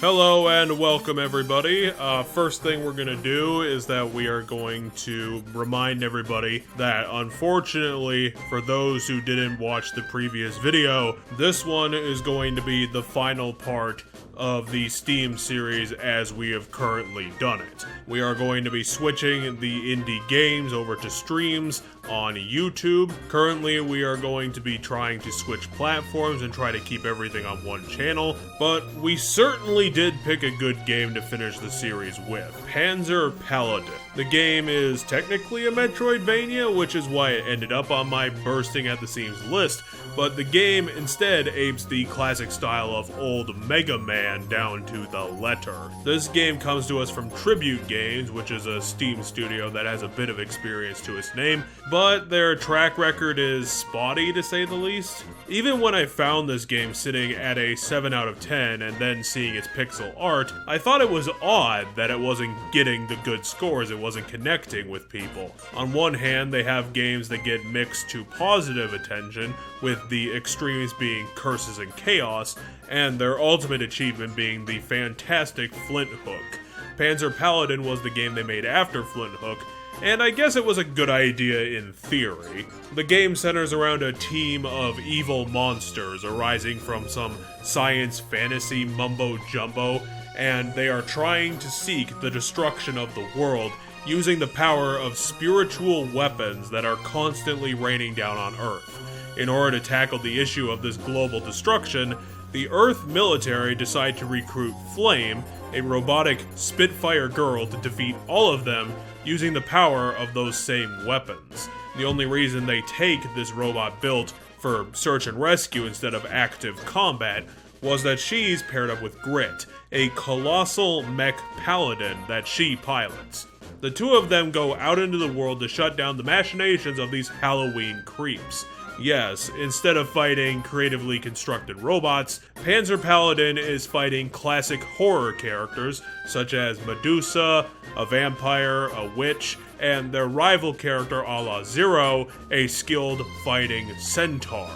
Hello and welcome everybody. First thing we're going to do is that we are going to remind everybody that unfortunately for those who didn't watch the previous video, this one is going to be the final part of the Steam series as we have currently done it. We are going to be switching the indie games over to streams on YouTube. Currently, we are going to be trying to switch platforms and try to keep everything on one channel, but we certainly did pick a good game to finish the series with, Panzer Paladin. The game is technically a Metroidvania, which is why it ended up on my bursting at the seams list, but the game instead apes the classic style of old Mega Man down to the letter. This game comes to us from Tribute Games, which is a Steam studio that has a bit of experience to its name, but their track record is spotty to say the least. Even when I found this game sitting at a 7 out of 10 and then seeing its pixel art, I thought it was odd that it wasn't getting the good scores, it wasn't connecting with people. On one hand, they have games that get mixed to positive attention, with the extremes being Curses and Chaos, and their ultimate achievement being the fantastic Flint Hook. Panzer Paladin was the game they made after Flint Hook, and I guess it was a good idea in theory. The game centers around a team of evil monsters arising from some science fantasy mumbo-jumbo, and they are trying to seek the destruction of the world using the power of spiritual weapons that are constantly raining down on Earth. In order to tackle the issue of this global destruction, the Earth military decide to recruit Flame, a robotic Spitfire girl, to defeat all of them using the power of those same weapons. The only reason they take this robot built for search and rescue instead of active combat was that she's paired up with Grit, a colossal mech paladin that she pilots. The two of them go out into the world to shut down the machinations of these Halloween creeps. Yes, instead of fighting creatively constructed robots, Panzer Paladin is fighting classic horror characters such as Medusa, a vampire, a witch, and their rival character a la Zero, a skilled fighting centaur.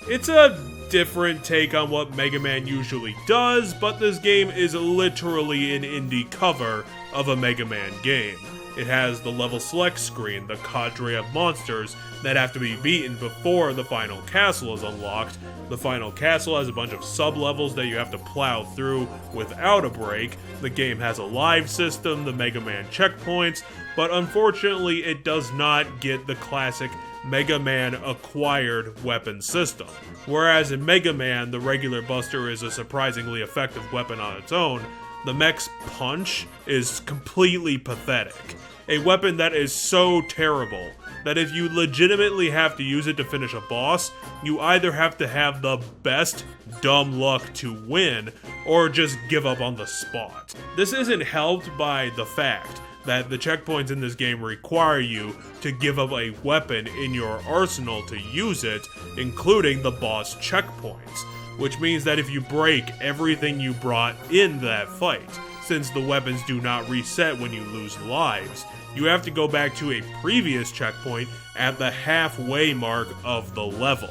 It's a different take on what Mega Man usually does, but this game is literally an indie cover of a Mega Man game. It has the level select screen, the cadre of monsters that have to be beaten before the final castle is unlocked. The final castle has a bunch of sub-levels that you have to plow through without a break. The game has a live system, the Mega Man checkpoints, but unfortunately it does not get the classic Mega Man acquired weapon system. Whereas in Mega Man, the regular Buster is a surprisingly effective weapon on its own, the mech's punch is completely pathetic. A weapon that is so terrible that if you legitimately have to use it to finish a boss, you either have to have the best dumb luck to win, or just give up on the spot. This isn't helped by the fact that the checkpoints in this game require you to give up a weapon in your arsenal to use it, including the boss checkpoints. Which means that if you break everything you brought in that fight, since the weapons do not reset when you lose lives, you have to go back to a previous checkpoint at the halfway mark of the level.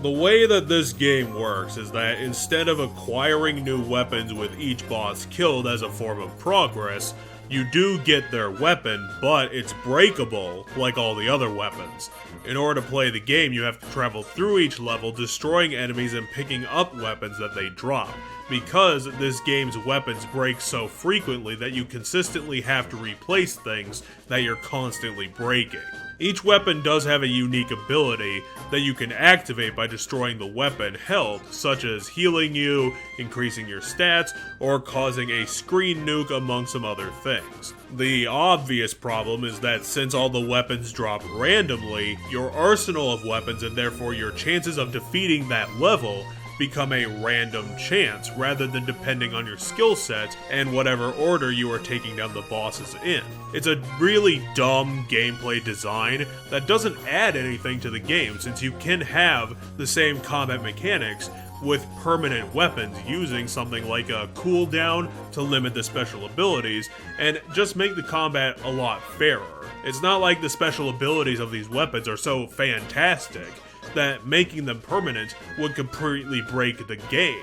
The way that this game works is that instead of acquiring new weapons with each boss killed as a form of progress, you do get their weapon, but it's breakable like all the other weapons. In order to play the game, you have to travel through each level, destroying enemies and picking up weapons that they drop, because this game's weapons break so frequently that you consistently have to replace things that you're constantly breaking. Each weapon does have a unique ability that you can activate by destroying the weapon held, such as healing you, increasing your stats, or causing a screen nuke among some other things. The obvious problem is that since all the weapons drop randomly, your arsenal of weapons and therefore your chances of defeating that level become a random chance rather than depending on your skill set and whatever order you are taking down the bosses in. It's a really dumb gameplay design that doesn't add anything to the game, since you can have the same combat mechanics with permanent weapons using something like a cooldown to limit the special abilities and just make the combat a lot fairer. It's not like the special abilities of these weapons are so fantastic that making them permanent would completely break the game.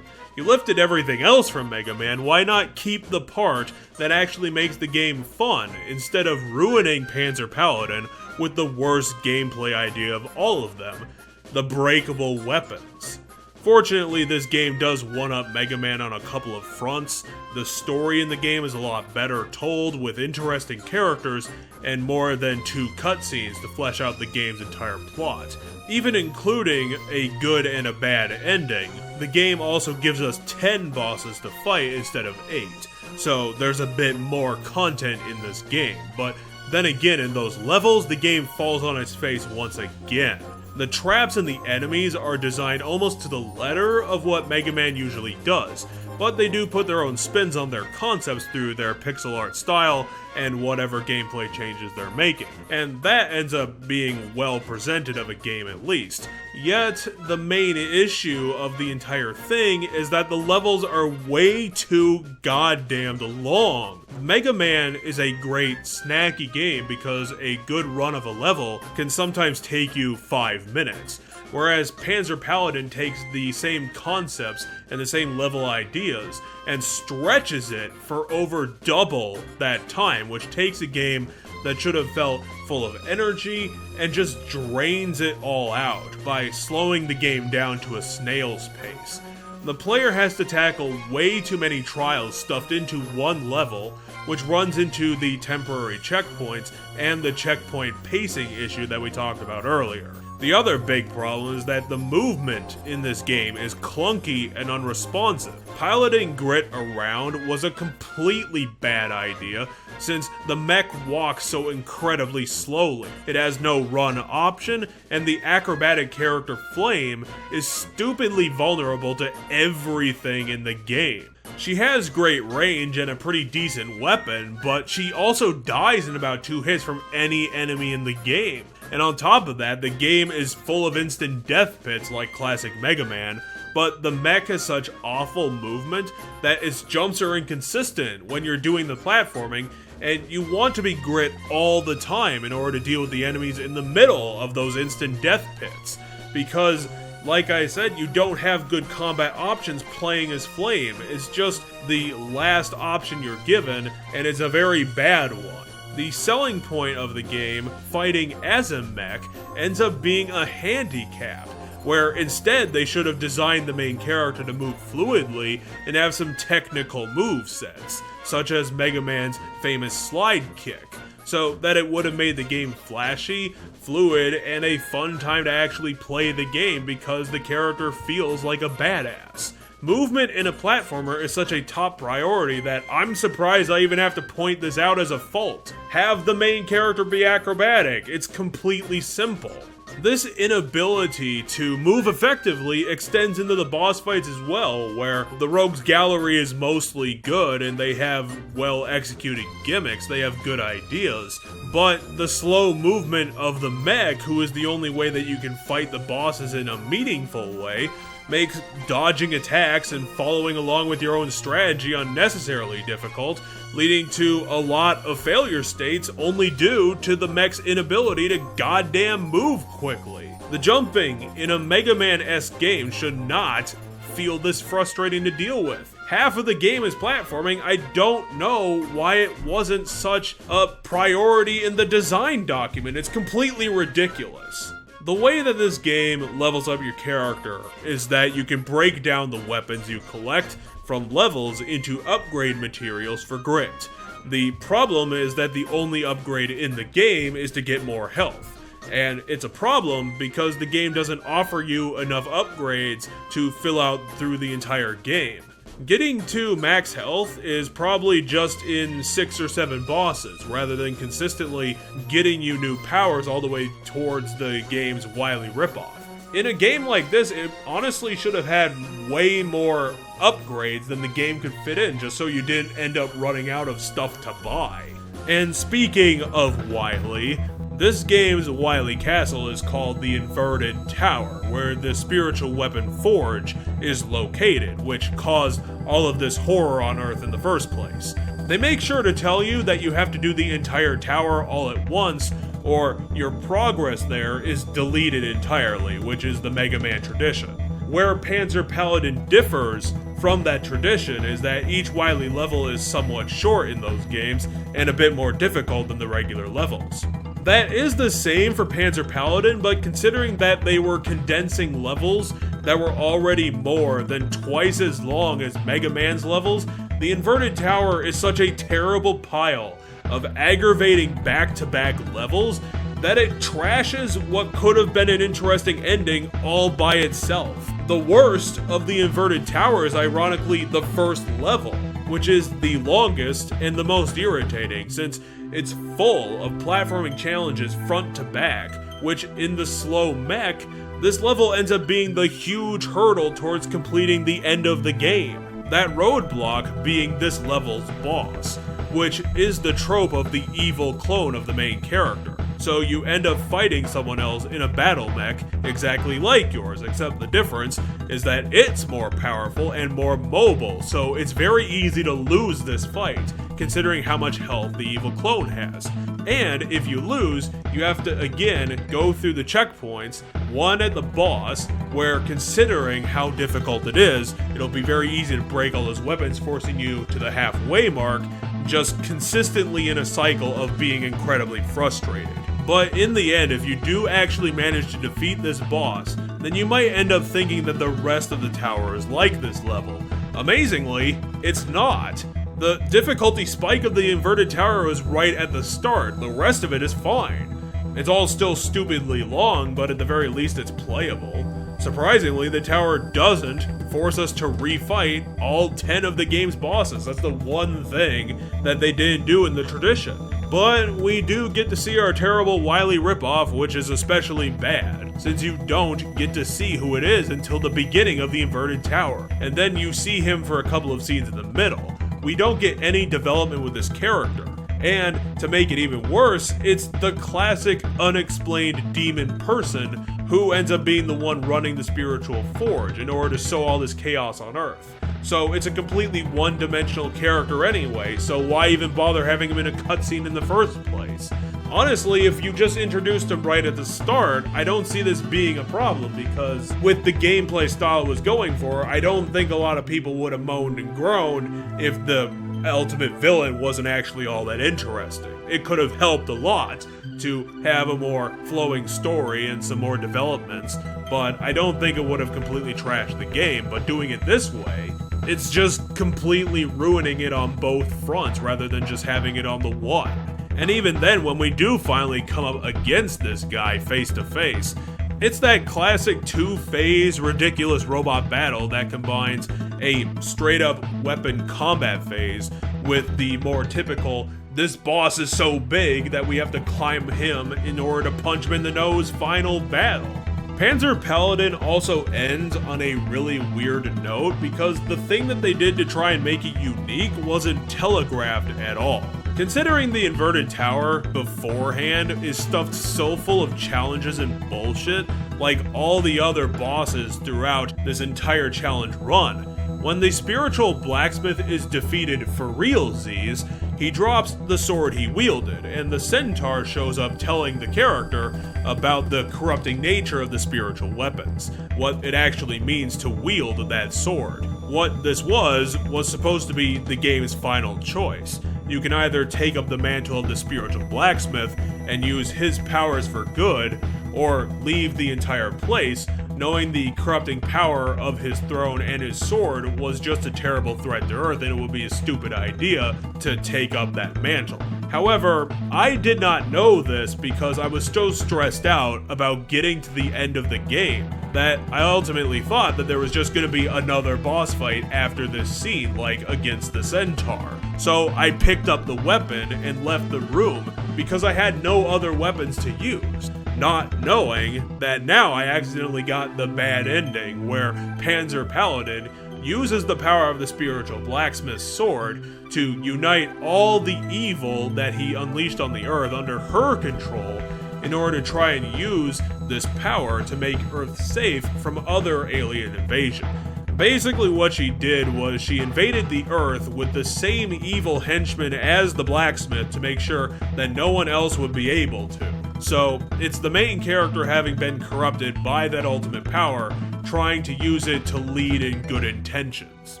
You lifted everything else from Mega Man, why not keep the part that actually makes the game fun, instead of ruining Panzer Paladin with the worst gameplay idea of all of them, the breakable weapons. Fortunately, this game does one-up Mega Man on a couple of fronts. The story in the game is a lot better told, with interesting characters, and more than 2 cutscenes to flesh out the game's entire plot. Even including a good and a bad ending, the game also gives us 10 bosses to fight instead of 8, so there's a bit more content in this game, but then again, in those levels, the game falls on its face once again. The traps and the enemies are designed almost to the letter of what Mega Man usually does, but they do put their own spins on their concepts through their pixel art style and whatever gameplay changes they're making, and that ends up being well presented of a game at least. Yet, the main issue of the entire thing is that the levels are way too goddamn long. Mega Man is a great snacky game because a good run of a level can sometimes take you 5 minutes, whereas Panzer Paladin takes the same concepts and the same level ideas and stretches it for over double that time, which takes a game that should have felt full of energy and just drains it all out by slowing the game down to a snail's pace. The player has to tackle way too many trials stuffed into one level, which runs into the temporary checkpoints and the checkpoint pacing issue that we talked about earlier. The other big problem is that the movement in this game is clunky and unresponsive. Piloting Grit around was a completely bad idea, since the mech walks so incredibly slowly. It has no run option, and the acrobatic character Flame is stupidly vulnerable to everything in the game. She has great range and a pretty decent weapon, but she also dies in about 2 hits from any enemy in the game. And on top of that, the game is full of instant death pits like classic Mega Man, but the mech has such awful movement that its jumps are inconsistent when you're doing the platforming, and you want to be Grit all the time in order to deal with the enemies in the middle of those instant death pits, because like I said, you don't have good combat options playing as Flame. It's just the last option you're given, and it's a very bad one. The selling point of the game, fighting as a mech, ends up being a handicap, where instead they should have designed the main character to move fluidly and have some technical movesets, such as Mega Man's famous slide kick, so that it would have made the game flashy, fluid, and a fun time to actually play the game because the character feels like a badass. Movement in a platformer is such a top priority that I'm surprised I even have to point this out as a fault. Have the main character be acrobatic, it's completely simple. This inability to move effectively extends into the boss fights as well, where the rogues gallery is mostly good and they have well executed gimmicks, they have good ideas, but the slow movement of the mech, who is the only way that you can fight the bosses in a meaningful way, makes dodging attacks and following along with your own strategy unnecessarily difficult, leading to a lot of failure states only due to the mech's inability to goddamn move quickly. The jumping in a Mega Man-esque game should not feel this frustrating to deal with. Half of the game is platforming. I don't know why it wasn't such a priority in the design document. It's completely ridiculous. The way that this game levels up your character is that you can break down the weapons you collect from levels into upgrade materials for Grit. The problem is that the only upgrade in the game is to get more health. And it's a problem because the game doesn't offer you enough upgrades to fill out through the entire game. Getting to max health is probably just in 6 or 7 bosses, rather than consistently getting you new powers all the way towards the game's wily ripoff. In a game like this, it honestly should have had way more upgrades than the game could fit in, just so you didn't end up running out of stuff to buy. And speaking of wily, this game's wily castle is called the Inverted Tower, where the spiritual weapon Forge is located, which caused all of this horror on Earth in the first place. They make sure to tell you that you have to do the entire tower all at once, or your progress there is deleted entirely, which is the Mega Man tradition. Where Panzer Paladin differs from that tradition is that each wily level is somewhat short in those games and a bit more difficult than the regular levels. That is the same for Panzer Paladin, but considering that they were condensing levels that were already more than twice as long as Mega Man's levels, the Inverted Tower is such a terrible pile of aggravating back-to-back levels that it trashes what could have been an interesting ending all by itself. The worst of the Inverted Tower is ironically the first level, which is the longest and the most irritating, since it's full of platforming challenges front to back, which in the slow mech, this level ends up being the huge hurdle towards completing the end of the game. That roadblock being this level's boss, which is the trope of the evil clone of the main character. So you end up fighting someone else in a battle mech exactly like yours, except the difference is that it's more powerful and more mobile, so it's very easy to lose this fight, considering how much health the evil clone has. And if you lose, you have to again go through the checkpoints, one at the boss, where considering how difficult it is, it'll be very easy to break all those weapons, forcing you to the halfway mark, just consistently in a cycle of being incredibly frustrated. But in the end, if you do actually manage to defeat this boss, then you might end up thinking that the rest of the tower is like this level. Amazingly, it's not. The difficulty spike of the Inverted Tower was right at the start, the rest of it is fine. It's all still stupidly long, but at the very least it's playable. Surprisingly, the tower doesn't force us to refight all 10 of the game's bosses. That's the one thing that they didn't do in the tradition. But we do get to see our terrible Wily ripoff, which is especially bad, since you don't get to see who it is until the beginning of the Inverted Tower, and then you see him for a couple of scenes in the middle. We don't get any development with this character. And to make it even worse, it's the classic unexplained demon person who ends up being the one running the spiritual forge in order to sow all this chaos on Earth. So it's a completely one-dimensional character anyway, so why even bother having him in a cutscene in the first place? Honestly, if you just introduced him right at the start, I don't see this being a problem, because with the gameplay style it was going for, I don't think a lot of people would have moaned and groaned if the ultimate villain wasn't actually all that interesting. It could have helped a lot to have a more flowing story and some more developments, but I don't think it would have completely trashed the game. But doing it this way, it's just completely ruining it on both fronts rather than just having it on the one. And even then, when we do finally come up against this guy face to face, it's that classic two-phase ridiculous robot battle that combines a straight-up weapon combat phase with the more typical, this boss is so big that we have to climb him in order to punch him in the nose final battle. Panzer Paladin also ends on a really weird note because the thing that they did to try and make it unique wasn't telegraphed at all. Considering the Inverted Tower beforehand is stuffed so full of challenges and bullshit, like all the other bosses throughout this entire challenge run, when the spiritual blacksmith is defeated for realsies, he drops the sword he wielded, and the centaur shows up telling the character about the corrupting nature of the spiritual weapons, what it actually means to wield that sword. What this was supposed to be the game's final choice. You can either take up the mantle of the spiritual blacksmith and use his powers for good, or leave the entire place, knowing the corrupting power of his throne and his sword was just a terrible threat to Earth, and it would be a stupid idea to take up that mantle. However, I did not know this because I was so stressed out about getting to the end of the game that I ultimately thought that there was just going to be another boss fight after this scene, like against the centaur. So I picked up the weapon and left the room because I had no other weapons to use, not knowing that now I accidentally got the bad ending where Panzer Paladin uses the power of the spiritual blacksmith's sword to unite all the evil that he unleashed on the Earth under her control in order to try and use this power to make Earth safe from other alien invasion. Basically what she did was she invaded the Earth with the same evil henchmen as the blacksmith to make sure that no one else would be able to. So it's the main character having been corrupted by that ultimate power, trying to use it to lead in good intentions.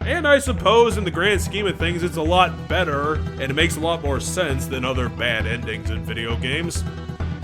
And I suppose in the grand scheme of things, it's a lot better, and it makes a lot more sense than other bad endings in video games.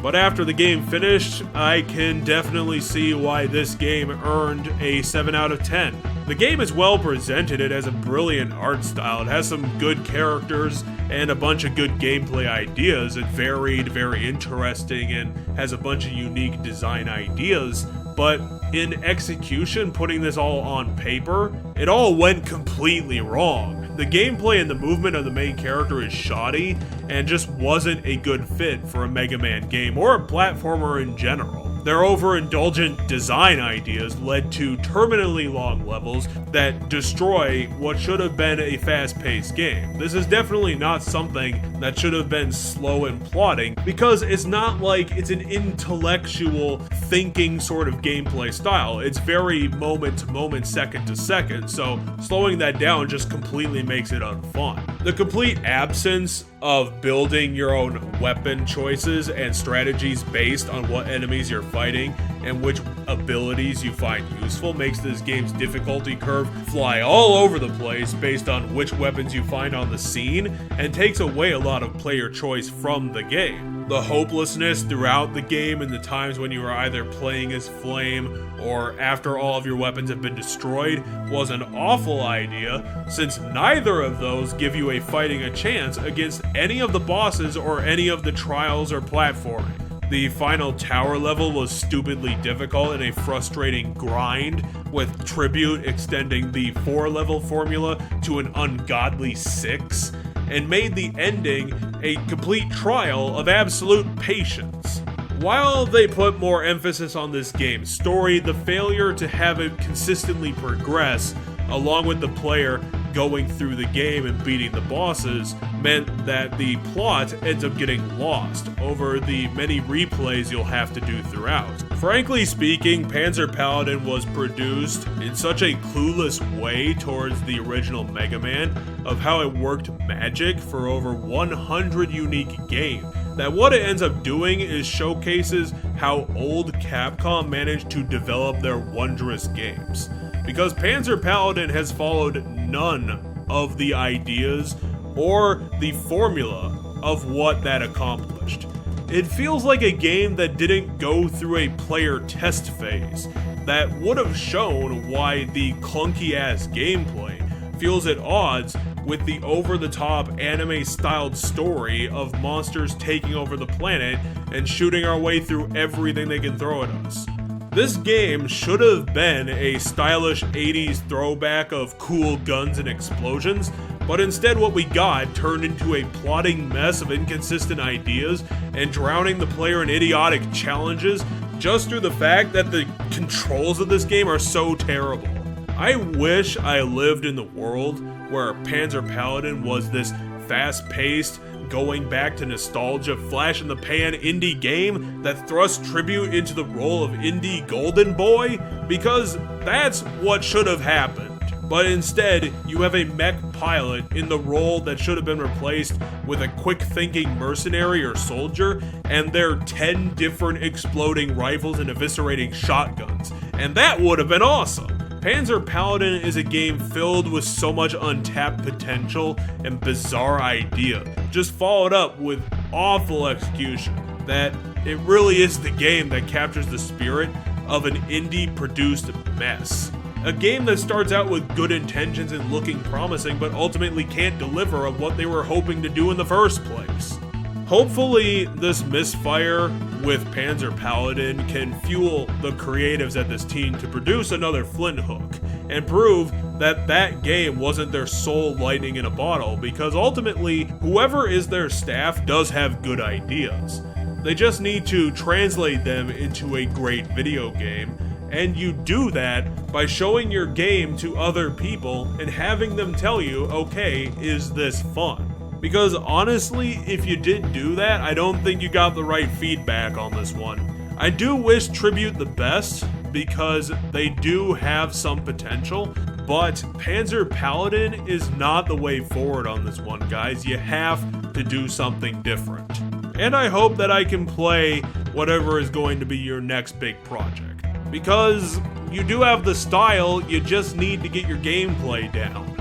But after the game finished, I can definitely see why this game earned a 7 out of 10. The game is well presented, it has a brilliant art style, it has some good characters, and a bunch of good gameplay ideas. It's varied, very interesting, and has a bunch of unique design ideas. But in execution, putting this all on paper, it all went completely wrong. The gameplay and the movement of the main character is shoddy, and just wasn't a good fit for a Mega Man game, or a platformer in general. Their overindulgent design ideas led to terminally long levels that destroy what should have been a fast-paced game. This is definitely not something that should have been slow and plodding, because it's not like it's an intellectual thinking sort of gameplay style. It's very moment to moment, second to second, so slowing that down just completely makes it unfun. The complete absence of building your own weapon choices and strategies based on what enemies you're fighting and which abilities you find useful makes this game's difficulty curve fly all over the place based on which weapons you find on the scene, and takes away a lot of player choice from the game. The hopelessness throughout the game and the times when you are either playing as Flame or after all of your weapons have been destroyed was an awful idea, since neither of those give you a fighting a chance against any of the bosses or any of the trials or platforming. The final tower level was stupidly difficult and a frustrating grind, with Tribute extending the 4-level formula to an ungodly 6, and made the ending a complete trial of absolute patience. While they put more emphasis on this game's story, the failure to have it consistently progress, along with the player going through the game and beating the bosses, meant that the plot ends up getting lost over the many replays you'll have to do throughout. Frankly speaking, Panzer Paladin was produced in such a clueless way towards the original Mega Man of how it worked magic for over 100 unique games, that what it ends up doing is showcases how old Capcom managed to develop their wondrous games. Because Panzer Paladin has followed none of the ideas or the formula of what that accomplished. It feels like a game that didn't go through a player test phase that would have shown why the clunky-ass gameplay feels at odds with the over-the-top anime-styled story of monsters taking over the planet and shooting our way through everything they can throw at us. This game should have been a stylish 80s throwback of cool guns and explosions, but instead what we got turned into a plodding mess of inconsistent ideas and drowning the player in idiotic challenges just through the fact that the controls of this game are so terrible. I wish I lived in the world where Panzer Paladin was this fast-paced, going back to nostalgia, flash-in-the-pan indie game that thrusts Tribute into the role of indie golden boy, because that's what should have happened. But instead, you have a mech pilot in the role that should have been replaced with a quick-thinking mercenary or soldier, and their 10 different exploding rifles and eviscerating shotguns, and that would have been awesome. Panzer Paladin is a game filled with so much untapped potential and bizarre idea, just followed up with awful execution, that it really is the game that captures the spirit of an indie-produced mess. A game that starts out with good intentions and looking promising, but ultimately can't deliver on what they were hoping to do in the first place. Hopefully, this misfire with Panzer Paladin can fuel the creatives at this team to produce another Flint Hook, and prove that that game wasn't their sole lightning in a bottle, because ultimately, whoever is their staff does have good ideas. They just need to translate them into a great video game, and you do that by showing your game to other people and having them tell you, okay, is this fun? Because honestly, if you didn't do that, I don't think you got the right feedback on this one. I do wish Tribute the best, because they do have some potential, but Panzer Paladin is not the way forward on this one, guys. You have to do something different. And I hope that I can play whatever is going to be your next big project. Because you do have the style, you just need to get your gameplay down.